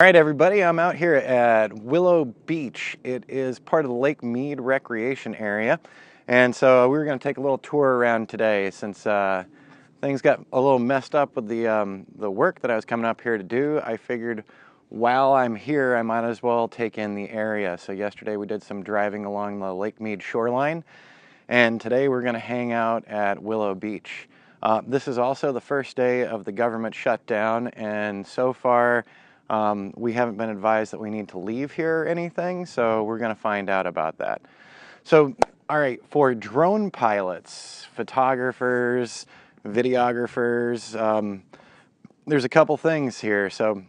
All right, everybody, I'm out here at Willow Beach. It is part of the Lake Mead Recreation area. And so we were going to take a little tour around today since things got a little messed up with the work that I was coming up here to do. I figured while I'm here, I might as well take in the area. So yesterday we did some driving along the Lake Mead shoreline, and today we're going to hang out at Willow Beach. This is also the first day of the government shutdown, and so far we haven't been advised that we need to leave here or anything, so we're going to find out about that. So, all right, for drone pilots, photographers, videographers, there's a couple things here. So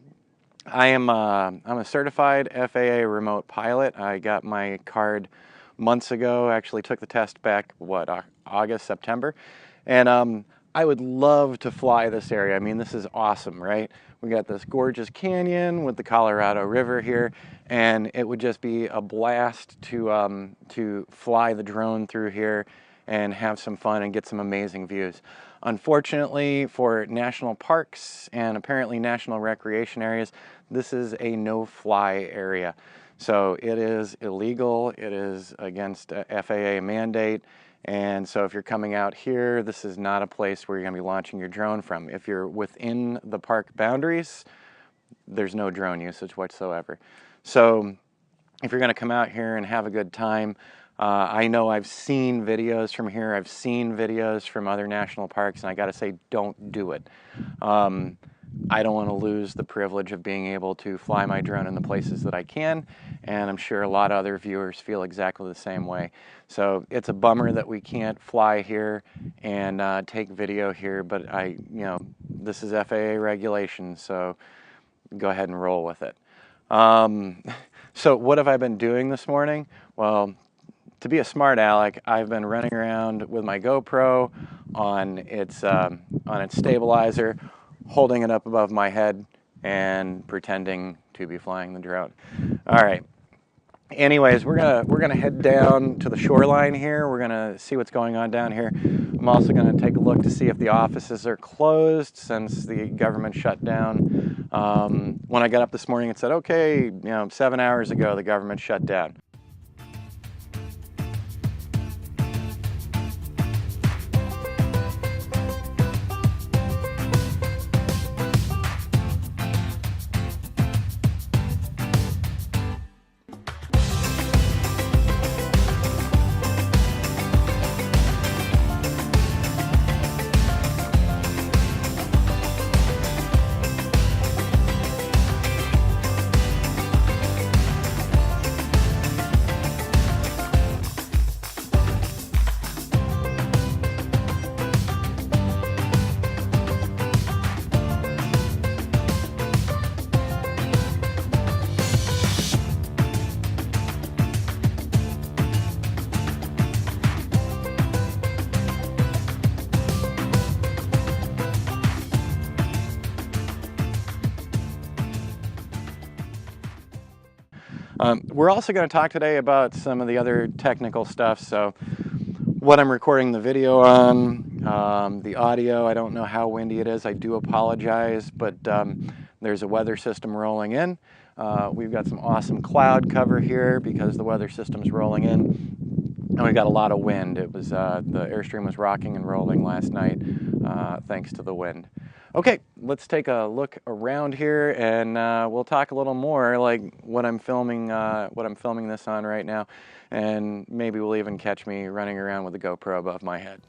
I'm a certified FAA remote pilot. I got my card months ago, actually took the test back, August, September, and I would love to fly this area. I mean, this is awesome, right? We got this gorgeous canyon with the Colorado River here, and it would just be a blast to fly the drone through here and have some fun and get some amazing views. Unfortunately, for national parks and apparently national recreation areas, this is a no-fly area. So it is illegal, it is against a FAA mandate, and so if you're coming out here, this is not a place where you're going to be launching your drone from. If you're within the park boundaries, there's no drone usage whatsoever. So if you're going to come out here and have a good time, I know I've seen videos from here, I've seen videos from other national parks, and I got to say, don't do it. I don't want to lose the privilege of being able to fly my drone in the places that I can, and I'm sure a lot of other viewers feel exactly the same way. So it's a bummer that we can't fly here and take video here, but this is FAA regulation, so go ahead and roll with it. So what have I been doing this morning? Well, to be a smart aleck, I've been running around with my GoPro on its stabilizer, holding it up above my head and pretending to be flying the drone. All right. Anyways, we're gonna head down to the shoreline here. We're gonna see what's going on down here. I'm also gonna take a look to see if the offices are closed since the government shut down. When I got up this morning, it said, okay, 7 hours ago the government shut down. We're also going to talk today about some of the other technical stuff. So what I'm recording the video on, the audio, I don't know how windy it is. I do apologize, but there's a weather system rolling in. We've got some awesome cloud cover here because the weather system's rolling in. And we've got a lot of wind. It was the Airstream was rocking and rolling last night thanks to the wind. Okay, let's take a look around here, and we'll talk a little more like what I'm filming this on right now, and maybe we'll even catch me running around with the GoPro above my head.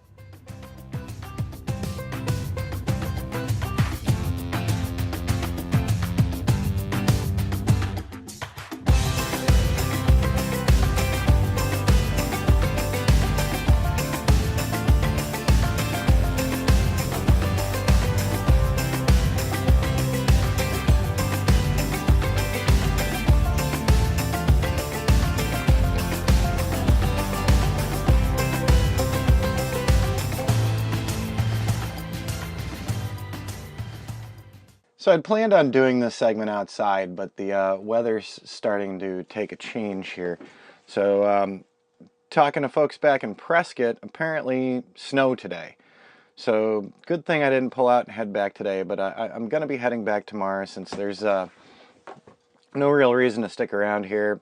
So I'd planned on doing this segment outside, but the weather's starting to take a change here. So talking to folks back in Prescott, apparently snow today. So good thing I didn't pull out and head back today, but I'm going to be heading back tomorrow since there's no real reason to stick around here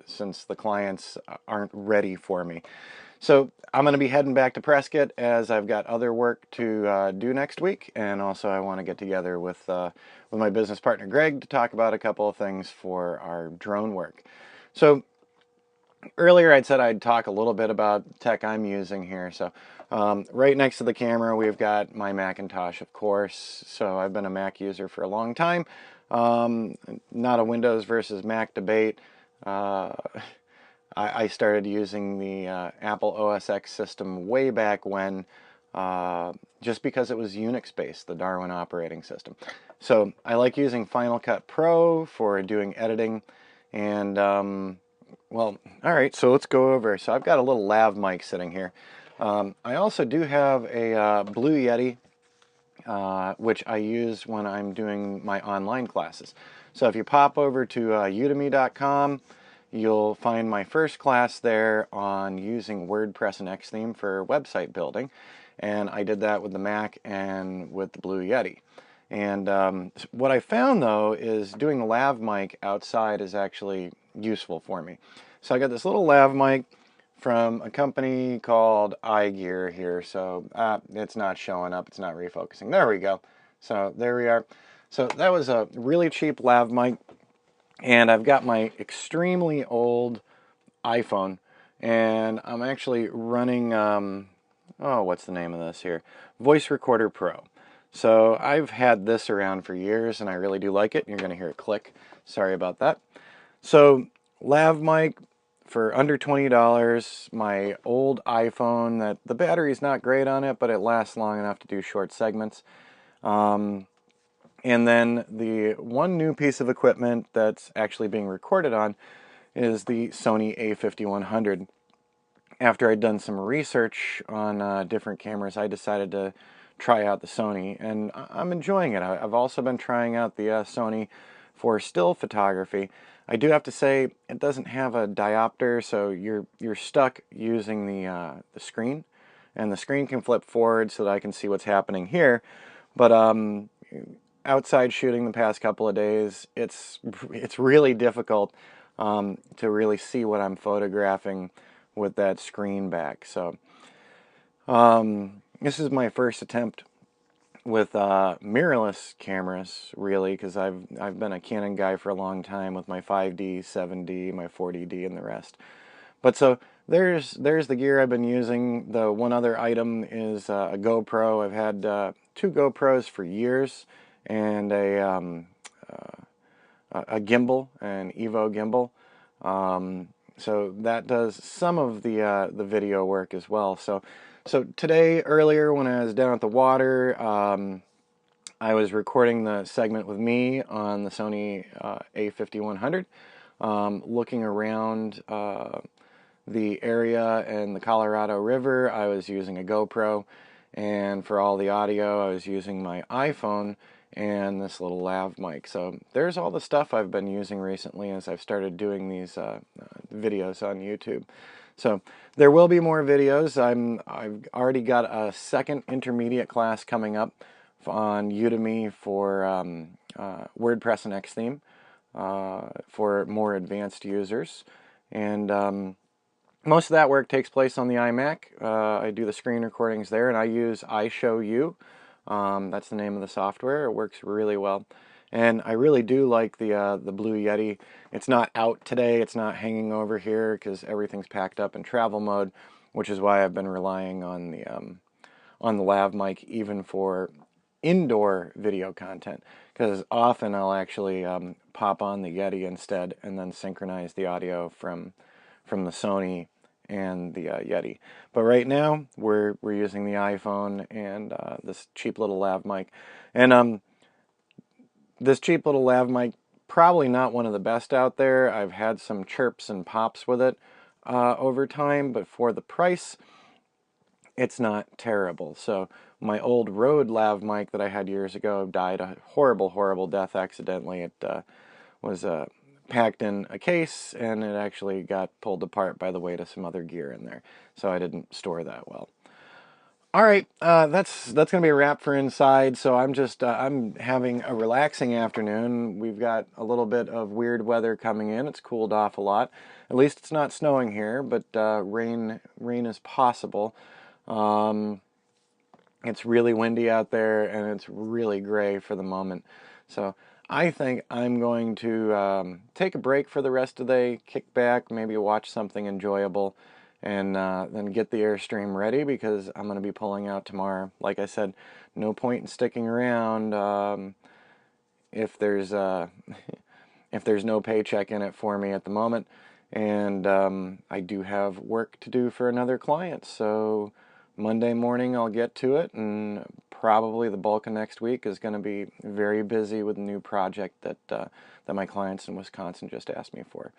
since the clients aren't ready for me. So I'm going to be heading back to Prescott as I've got other work to do next week, and also I want to get together with my business partner Greg to talk about a couple of things for our drone work. So earlier I'd said I'd talk a little bit about tech I'm using here. So right next to the camera we've got my Macintosh, of course. So I've been a Mac user for a long time. Not a Windows versus Mac debate. I started using the Apple OS X system way back when, just because it was Unix-based, the Darwin operating system. So I like using Final Cut Pro for doing editing, and well, all right, so let's go over. So I've got a little lav mic sitting here. I also do have a Blue Yeti, which I use when I'm doing my online classes. So if you pop over to udemy.com, you'll find my first class there on using Wordpress and X Theme for website building. And I did that with the Mac and with the Blue Yeti. And what I found, though, is doing the lav mic outside is actually useful for me. So I got this little lav mic from a company called iGear here. So it's not showing up. It's not refocusing. There we go. So there we are. So that was a really cheap lav mic. And I've got my extremely old iPhone. And I'm actually running, oh, what's the name of this here? Voice Recorder Pro. So I've had this around for years, and I really do like it. You're going to hear it click. Sorry about that. So lav mic for under $20. My old iPhone, that the battery's not great on it, but it lasts long enough to do short segments. And then the one new piece of equipment that's actually being recorded on is the Sony a5100. After I'd done some research on different cameras, I decided to try out the Sony, and I'm enjoying it. I've also been trying out the Sony for still photography. I do have to say it doesn't have a diopter, so you're stuck using the screen, and the screen can flip forward so that I can see what's happening here. But outside shooting the past couple of days, it's really difficult to really see what I'm photographing with that screen back. So this is my first attempt with mirrorless cameras, really, because I've been a Canon guy for a long time with my 5D, 7D, my 40D, and the rest. But so there's the gear I've been using. The one other item is a GoPro. I've had 2 GoPros for years, and a gimbal, an Evo gimbal. So that does some of the video work as well. So today, earlier when I was down at the water, I was recording the segment with me on the Sony a5100, looking around the area and the Colorado River. I was using a GoPro, and for all the audio, I was using my iPhone and this little lav mic. So there's all the stuff I've been using recently as I've started doing these videos on YouTube. So there will be more videos. I've already got a second intermediate class coming up on Udemy for WordPress and X Theme for more advanced users. And most of that work takes place on the iMac. I do the screen recordings there, and I use iShowU. That's the name of the software. It works really well. And I really do like the Blue Yeti. It's not out today. It's not hanging over here because everything's packed up in travel mode, which is why I've been relying on the lav mic even for indoor video content. Because often I'll actually pop on the Yeti instead and then synchronize the audio from the Sony and the Yeti. But right now we're using the iPhone and this cheap little lav mic. And this cheap little lav mic, probably not one of the best out there. I've had some chirps and pops with it over time, but for the price, it's not terrible. So my old Rode lav mic that I had years ago died a horrible, horrible death accidentally. It was packed in a case, and it actually got pulled apart by the weight of some other gear in there. So I didn't store that well. All right, that's gonna be a wrap for inside. So I'm having a relaxing afternoon. We've got a little bit of weird weather coming in. It's cooled off a lot. At least it's not snowing here, but rain is possible. Um, it's really windy out there, and it's really gray for the moment. So I think I'm going to take a break for the rest of the day, kick back, maybe watch something enjoyable, and then get the Airstream ready because I'm going to be pulling out tomorrow. Like I said, no point in sticking around if there's if there's no paycheck in it for me at the moment, and I do have work to do for another client. So Monday morning I'll get to it, and probably the bulk of next week is going to be very busy with a new project that that my clients in Wisconsin just asked me for.